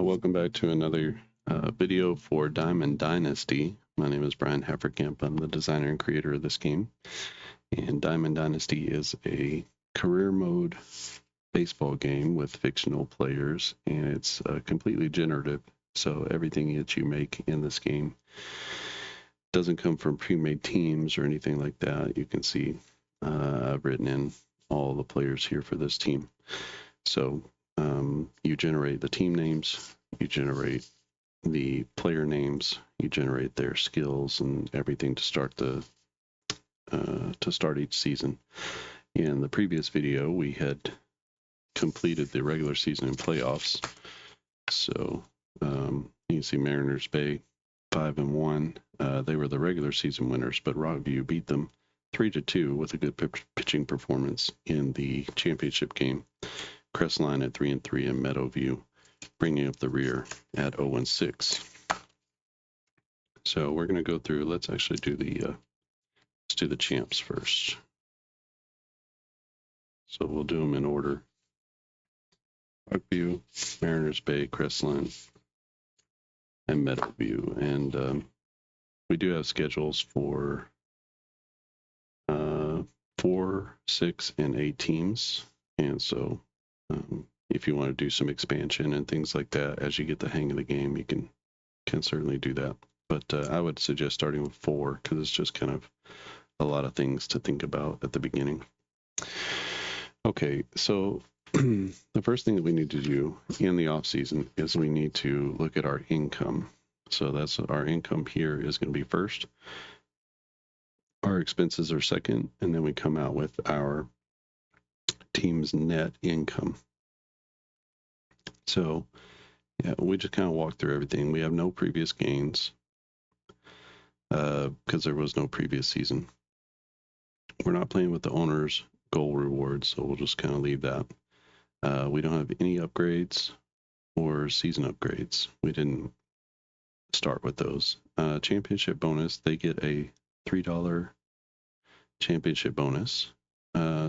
Welcome back to another video for Diamond Dynasty. My name is Brian Hefferkamp. I'm the designer and creator of this game. And Diamond Dynasty is a career mode baseball game with fictional players, and it's completely generative. So everything that you make in this game doesn't come from pre-made teams or anything like that. You can see I've written in all the players here for this team. So you generate the team names, you generate the player names, you generate their skills and everything to start each season. In the previous video, we had completed the regular season and playoffs. So you can see Mariners Bay 5-1. They were the regular season winners, but Rockview beat them 3-2 with a good pitching performance in the championship game. Crestline at 3-3 and Meadowview bringing up the rear at 0-6. So we're going to go through. Let's actually do the champs first. So we'll do them in order: Rockview, Mariners Bay, Crestline, and Meadowview. And we do have schedules for 4, 6, and 8 teams, and so if you want to do some expansion and things like that as you get the hang of the game, you can certainly do that. But I would suggest starting with 4 because it's just kind of a lot of things to think about at the beginning. Okay, so the first thing that we need to do in the off season is we need to look at our income. So that's our income here is going to be first. Our expenses are second, and then we come out with our team's net income. So yeah, we just kind of walk through everything. We have no previous gains because there was no previous season. We're not playing with the owner's goal rewards, so we'll just kind of leave that. We don't have any upgrades or season upgrades. We didn't start with those. Championship bonus, they get a $3 championship bonus.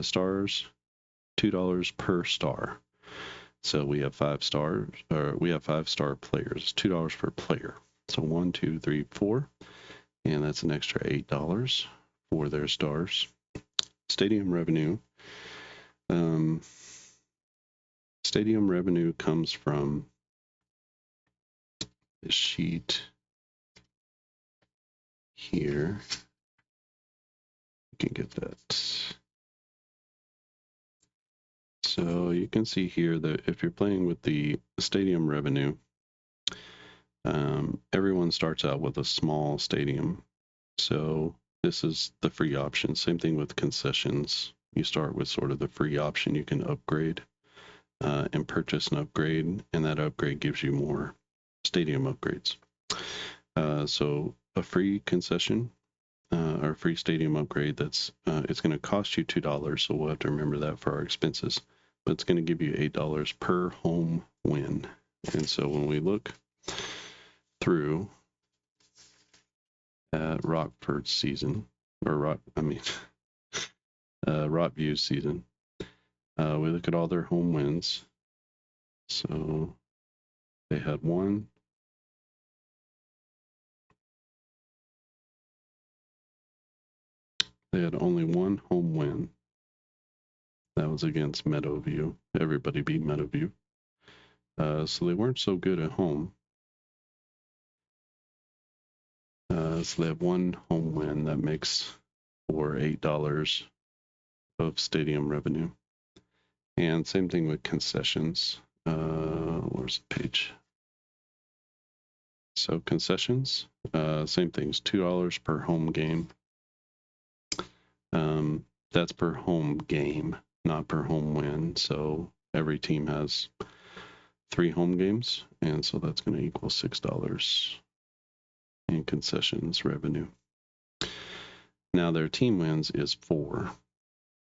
Stars, $2 per star. So we have 5 stars, or we have 5-star players, $2 per player. So 1, 2, 3, 4, and that's an extra $8 for their stars. Stadium revenue. Stadium revenue comes from this sheet here. You can get that. So you can see here that if you're playing with the stadium revenue, everyone starts out with a small stadium. So this is the free option. Same thing with concessions. You start with sort of the free option. You can upgrade and purchase an upgrade, and that upgrade gives you more stadium upgrades. So a free concession or free stadium upgrade, it's going to cost you $2, so we'll have to remember that for our expenses. But it's going to give you $8 per home win. And so when we look through at Rockford's season, or Rockview's season, we look at all their home wins. So they had one. They had only one home win. That was against Meadowview. Everybody beat Meadowview. So they weren't so good at home. So they have one home win that makes for $8 of stadium revenue. And same thing with concessions. Where's the page? So concessions, same things, $2 per home game. That's per home game, not per home win. So every team has 3 home games, and so that's going to equal $6 in concessions revenue. Now their team wins is 4.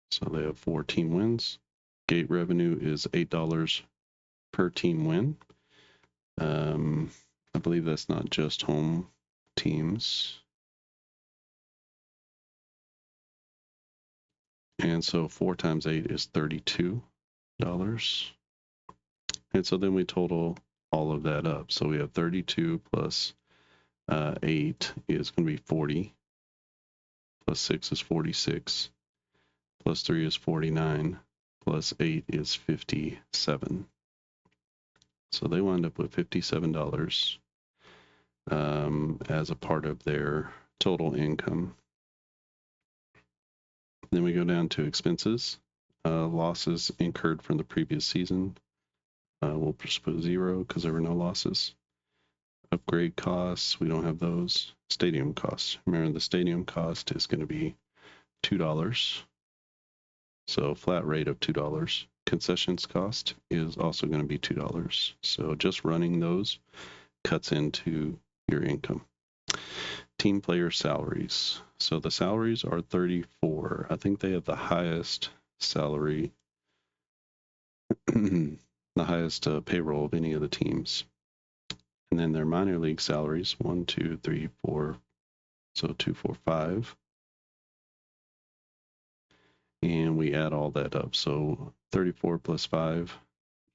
So they have 4 team wins. Gate revenue is $8 per team win. I believe that's not just home teams. And so 4 times 8 is $32. And so then we total all of that up. So we have 32 plus 8 is going to be 40, plus 6 is 46, plus 3 is 49, plus 8 is 57. So they wind up with $57 as a part of their total income. Then we go down to expenses. Losses incurred from the previous season. We'll just put 0 because there were no losses. Upgrade costs, we don't have those. Stadium costs. Remember, the stadium cost is going to be $2. So flat rate of $2. Concessions cost is also going to be $2. So just running those cuts into your income. Team player salaries. So the salaries are 34. I think they have the highest salary, the highest payroll of any of the teams. And then their minor league salaries, 1, 2, 3, 4, so 2, 4, 5. And we add all that up. So 34 plus 5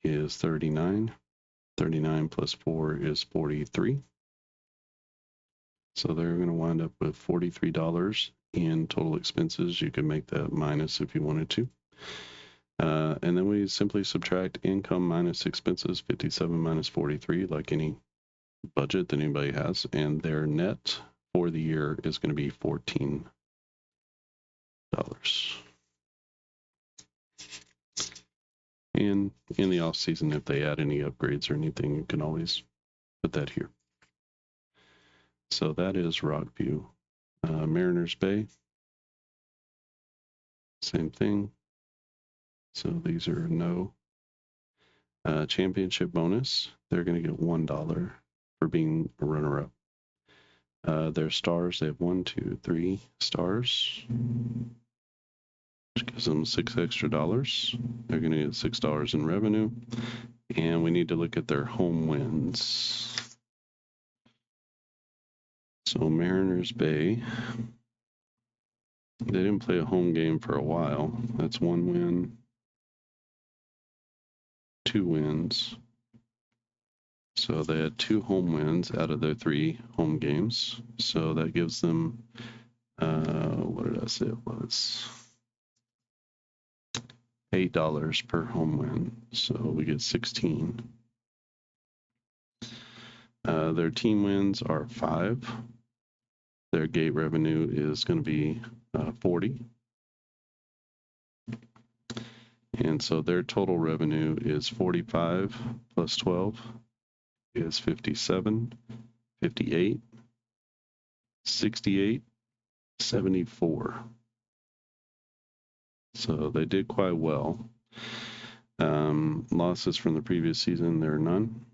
is 39. 39 plus 4 is 43. So they're going to wind up with $43 in total expenses. You can make that minus if you wanted to. And then we simply subtract income minus expenses, 57 minus 43, like any budget that anybody has. And their net for the year is going to be $14. And in the off season, if they add any upgrades or anything, you can always put that here. So that is Rockview. Mariners Bay, same thing. So these are no. Championship bonus, they're going to get $1 for being a runner-up. Their stars, they have 1, 2, 3 stars, which gives them $6 extra. They're going to get $6 in revenue. And we need to look at their home wins. So Mariners Bay, they didn't play a home game for a while. That's 1 win, 2 wins. So they had 2 home wins out of their 3 home games. So that gives them, what did I say it was? $8 per home win. So we get 16. Their team wins are 5. Their gate revenue is going to be 40. And so their total revenue is 45 plus 12 is 57, 58, 68, 74. So they did quite well. Losses from the previous season, there are none.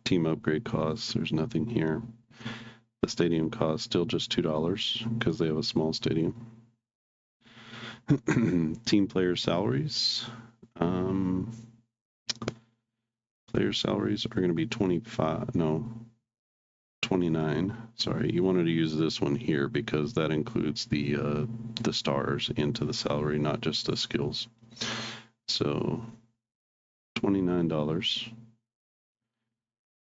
Team upgrade costs, there's nothing here. The stadium cost still just $2 because they have a small stadium. Team player salaries. Player salaries are going to be 29. Sorry, you wanted to use this one here because that includes the stars into the salary, not just the skills. So $29.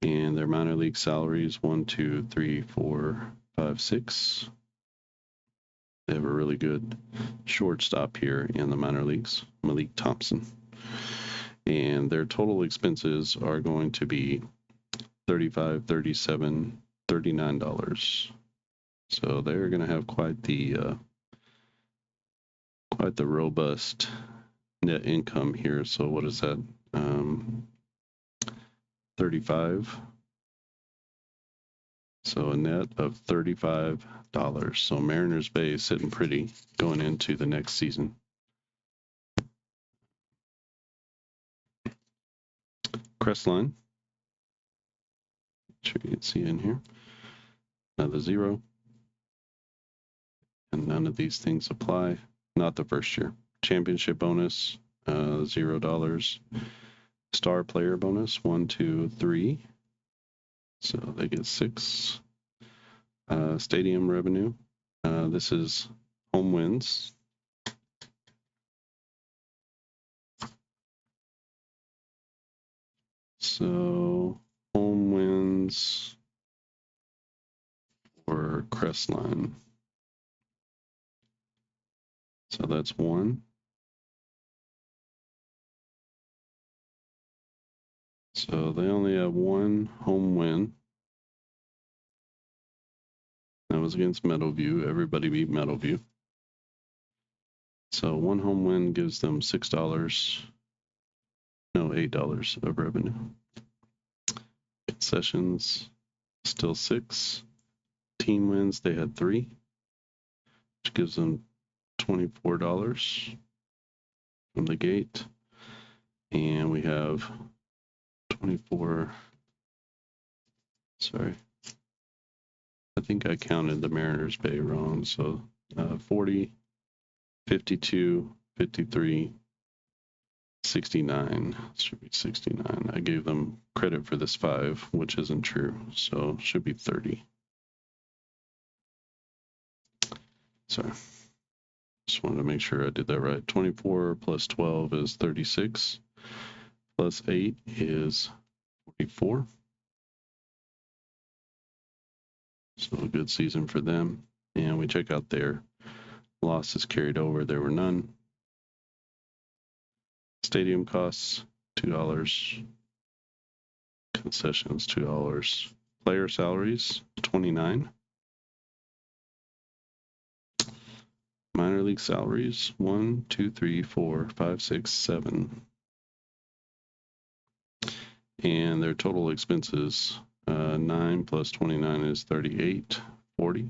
And their minor league salaries, 1, 2, 3, 4, 5, 6. They have a really good shortstop here in the minor leagues, Malik Thompson. And their total expenses are going to be $35, $37, $39. So they're going to have quite the robust net income here. So what is that? 35. So a net of $35. So Mariners Bay is sitting pretty going into the next season. Crestline. Make sure you can see in here. Another 0. And none of these things apply. Not the first year. Championship bonus, $0. Star player bonus, 1, 2, 3. So they get 6. Stadium revenue. This is home wins. So home wins for Crestline. So that's 1. So they only have 1 home win. That was against Meadowview. Everybody beat Meadowview. So 1 home win gives them $8 of revenue. Concessions, still 6. Team wins, they had 3, which gives them $24 from the gate. And we have 24. Sorry. I think I counted the Mariners Bay wrong. So 40, 52, 53, 69. It should be 69. I gave them credit for this 5, which isn't true. So it should be 30. Sorry. Just wanted to make sure I did that right. 24 plus 12 is 36. Plus 8 is 44. So a good season for them. And we check out their losses carried over. There were none. Stadium costs, $2. Concessions, $2. Player salaries, $29. Minor league salaries, 1, 2, 3, 4, 5, 6, 7. And their total expenses, 9 plus 29 is 38, 40.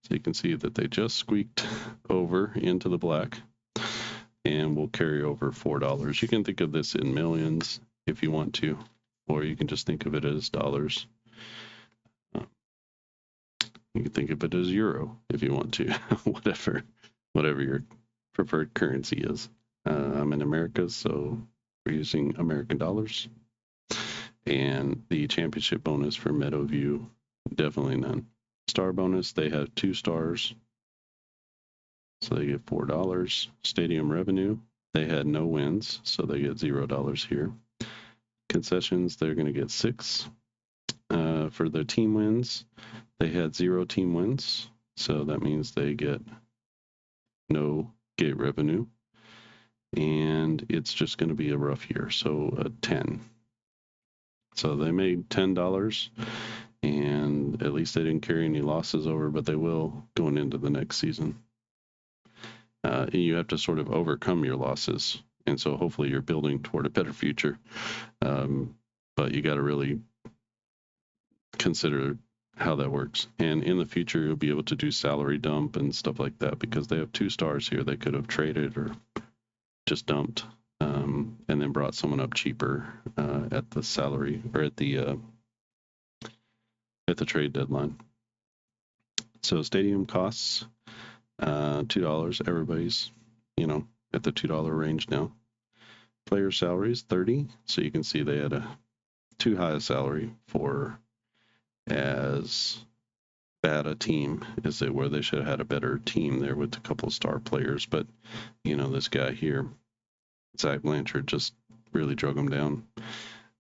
So you can see that they just squeaked over into the black and will carry over $4. You can think of this in millions if you want to, or you can just think of it as dollars. You can think of it as euro if you want to, whatever your preferred currency is. I'm in America, so we're using American dollars. And the championship bonus for Meadowview, definitely none. Star bonus, they have 2 stars, so they get $4. Stadium revenue, they had no wins, so they get $0 here. Concessions, they're going to get 6. For their team wins, they had 0 team wins, so that means they get no gate revenue. And it's just going to be a rough year, so 10. So they made $10, and at least they didn't carry any losses over, but they will going into the next season. You have to sort of overcome your losses, and so hopefully you're building toward a better future. But you got to really consider how that works. And in the future, you'll be able to do salary dump and stuff like that because they have 2 stars here. They could have traded or just dumped and then brought someone up cheaper at the salary or at the trade deadline. So stadium costs $2. Everybody's, at the $2 range now. Player salaries $30. So you can see they had a too high a salary for as bad a team as they were. They should have had a better team there with a couple of star players. But, this guy here, Zach Blanchard, just really drug them down.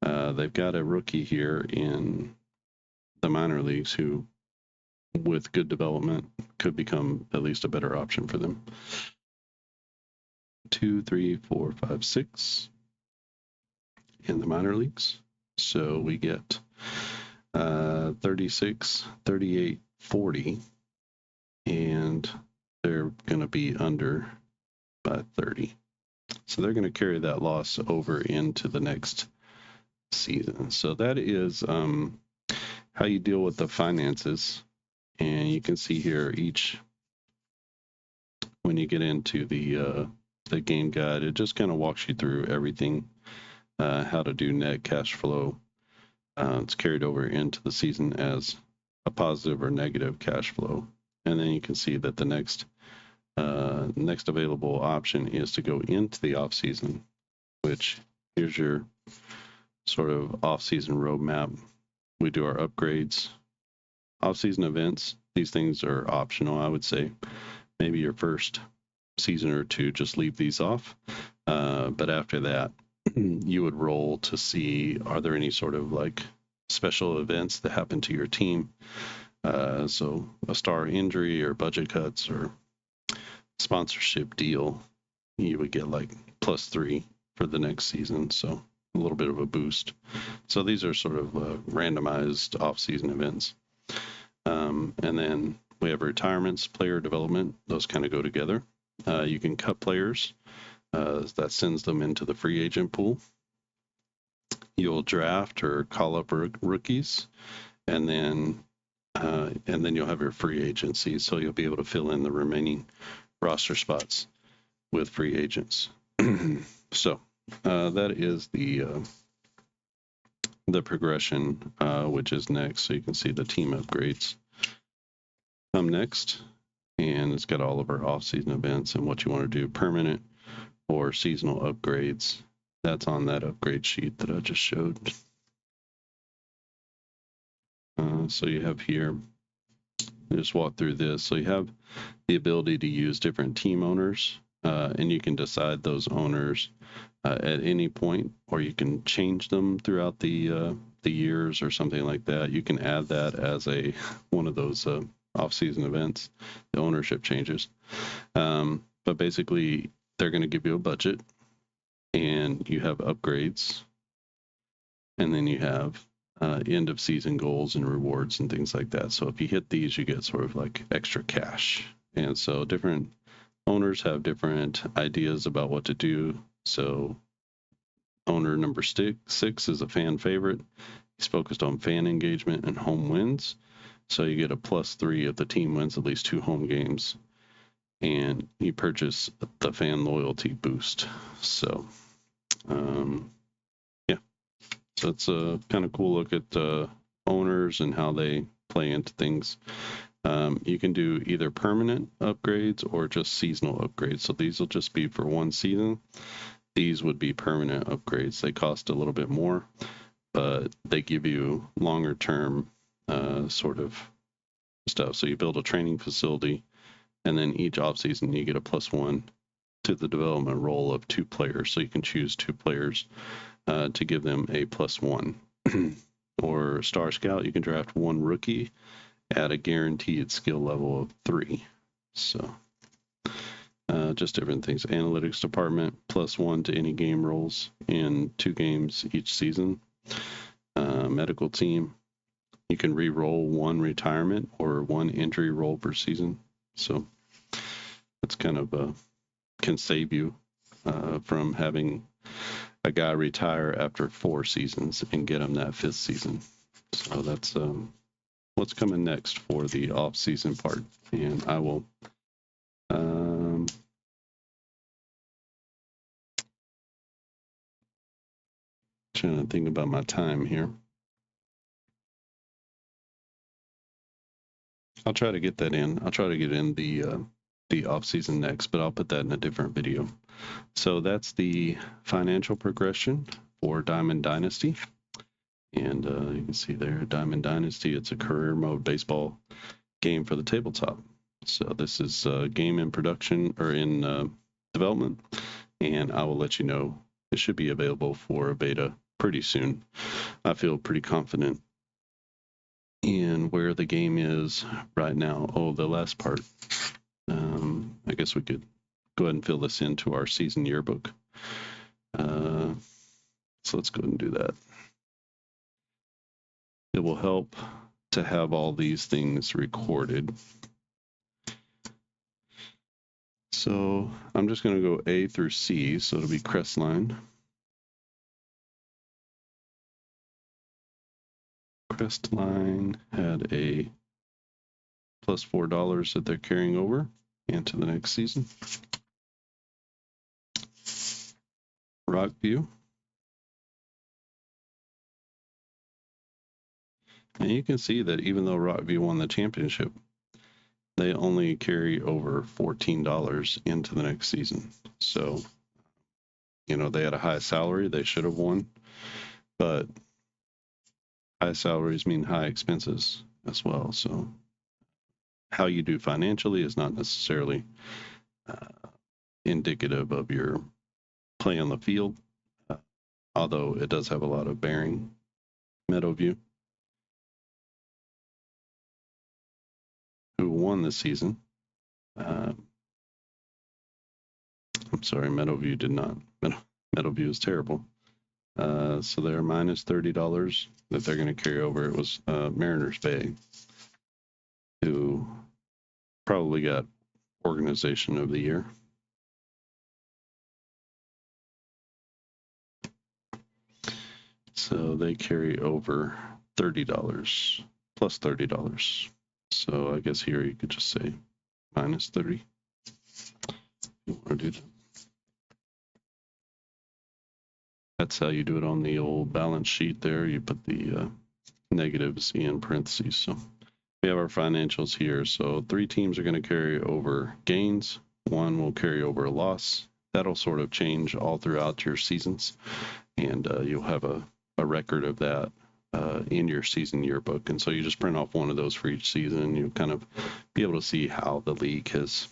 They've got a rookie here in the minor leagues who, with good development, could become at least a better option for them. 2, 3, 4, 5, 6 in the minor leagues. So we get 36, 38, 40, and they're going to be under by 30. So they're going to carry that loss over into the next season. So that is how you deal with the finances. And you can see here when you get into the game guide, it just kind of walks you through everything, how to do net cash flow. It's carried over into the season as a positive or negative cash flow. And then you can see that the next available option is to go into the off season, which here's your sort of off season roadmap. We do our upgrades, off season events. These things are optional, I would say. Maybe your first season or 2, just leave these off. But after that, you would roll to see, are there any sort of like special events that happen to your team? So a star injury or budget cuts or sponsorship deal, you would get like +3 for the next season. So a little bit of a boost. So these are sort of randomized off-season events. And then we have retirements, player development. Those kind of go together. You can cut players. That sends them into the free agent pool. You'll draft or call up rookies, and then you'll have your free agency. So you'll be able to fill in the remaining roster spots with free agents. So that is the progression, which is next. So you can see the team upgrades come next, and it's got all of our off-season events and what you want to do, permanent or seasonal upgrades. That's on that upgrade sheet that I just showed. So you have here, just walk through this. So you have the ability to use different team owners, and you can decide those owners at any point, or you can change them throughout the years or something like that. You can add that as one of those off-season events, the ownership changes. But basically, they're going to give you a budget, and you have upgrades, and then you have end of season goals and rewards and things like that. So if you hit these, you get sort of like extra cash. And so different owners have different ideas about what to do. So owner number 6 is a fan favorite. He's focused on fan engagement and home wins. So you get a +3 if the team wins at least 2 home games. And you purchase the fan loyalty boost. So, yeah. So it's a kind of cool look at owners and how they play into things. You can do either permanent upgrades or just seasonal upgrades. So these will just be for one season. These would be permanent upgrades. They cost a little bit more, but they give you longer term sort of stuff. So you build a training facility, and then each offseason you get a +1 to the development role of 2 players. So you can choose 2 players to give them a +1. Or Star Scout, you can draft 1 rookie at a guaranteed skill level of 3. So just different things. Analytics department, +1 to any game rolls in 2 games each season. Medical team, you can re-roll 1 retirement or 1 injury roll per season. So that's kind of can save you from having a guy retire after 4 seasons and get him that 5th season. So that's what's coming next for the off-season part. And I will trying to think about my time here. I'll try to get that in. I'll try to get in the off-season next, but I'll put that in a different video. So that's the financial progression for Diamond Dynasty. And you can see there, Diamond Dynasty, it's a career mode baseball game for the tabletop. So this is a game in production or in development, and I will let you know. It should be available for a beta pretty soon. I feel pretty confident in where the game is right now. Oh, the last part. I guess we could go ahead and fill this into our season yearbook. So let's go ahead and do that. It will help to have all these things recorded. So I'm just going to go A through C, so it'll be Crestline. Crestline had a +$4 that they're carrying over into the next season. Rockview. And you can see that even though Rockview won the championship, they only carry over $14 into the next season. So, you know, they had a high salary. They should have won. But high salaries mean high expenses as well. So how you do financially is not necessarily indicative of your play on the field. although it does have a lot of bearing. Meadowview, who won this season. I'm sorry, Meadowview did not. Meadowview is terrible. So they're minus $30 that they're going to carry over. It was Mariners Bay, who probably got Organization of the Year. So they carry over $30 plus $30. So I guess here you could just say minus 30. You want to do that. That's how you do it on the old balance sheet there. You put the negatives in parentheses. So we have our financials here. So 3 teams are going to carry over gains. 1 will carry over a loss. That'll sort of change all throughout your seasons. And you'll have a record of that in your season yearbook. And so you just print off one of those for each season. You'll kind of be able to see how the league has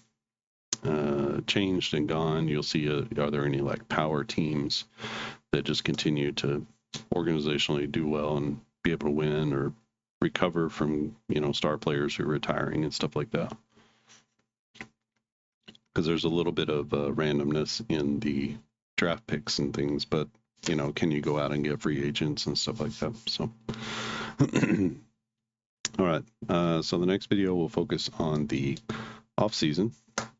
changed and gone. You'll see, are there any like power teams that just continue to organizationally do well and be able to win or recover from, star players who are retiring and stuff like that. Because there's a little bit of randomness in the draft picks and things, but can you go out and get free agents and stuff like that? So, all right. So the next video will focus on the off season,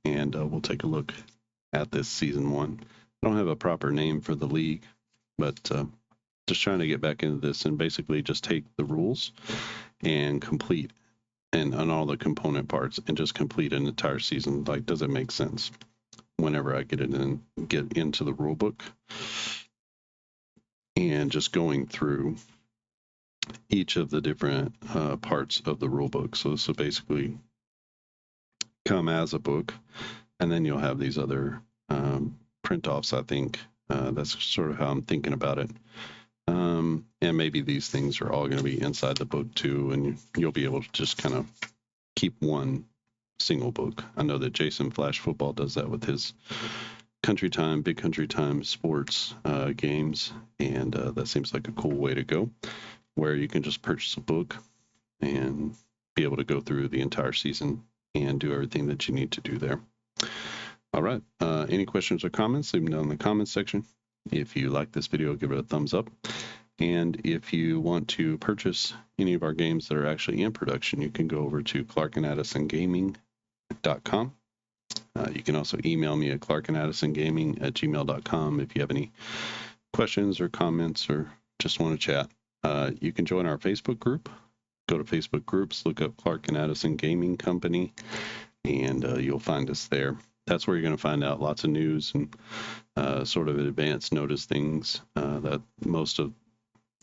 and we'll take a look at this season 1. I don't have a proper name for the league, but just trying to get back into this and basically just take the rules and complete and on all the component parts and just complete an entire season. Like, does it make sense whenever I get into the rule book? And just going through each of the different parts of the rule book. So this will basically come as a book, and then you'll have these other print-offs, I think. That's sort of how I'm thinking about it. And maybe these things are all going to be inside the book too, and you'll be able to just kind of keep one single book. I know that Jason Flash Football does that with his Country Time, Big Country Time sports games, and that seems like a cool way to go, where you can just purchase a book and be able to go through the entire season and do everything that you need to do there. All right. Any questions or comments, leave them down in the comments section. If you like this video, give it a thumbs up. And if you want to purchase any of our games that are actually in production, you can go over to clarkaddisongaming.com. You can also email me at clarkaddisongaming@gmail.com if you have any questions or comments or just want to chat. You can join our Facebook group. Go to Facebook groups, look up Clark and Addison Gaming Company, and you'll find us there. That's where you're going to find out lots of news and sort of advanced notice things. That most of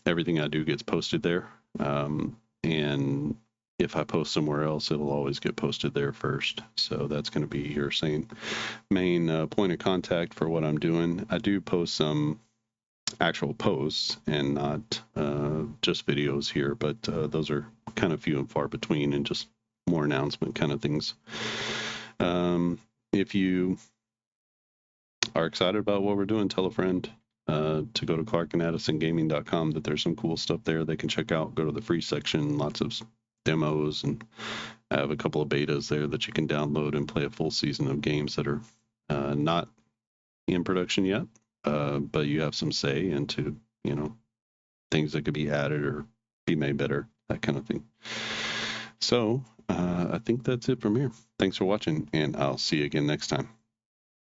everything I do gets posted there. And if I post somewhere else, it'll always get posted there first. So that's going to be your main point of contact for what I'm doing. I do post some actual posts and not just videos here, but those are kind of few and far between and just more announcement kind of things. If you are excited about what we're doing, tell a friend to go to clarkaddisongaming.com, that there's some cool stuff there they can check out. Go to the free section, lots of demos, and I have a couple of betas there that you can download and play a full season of games that are not in production yet, but you have some say into, things that could be added or be made better, that kind of thing. So I think that's it from here. Thanks for watching, and I'll see you again next time.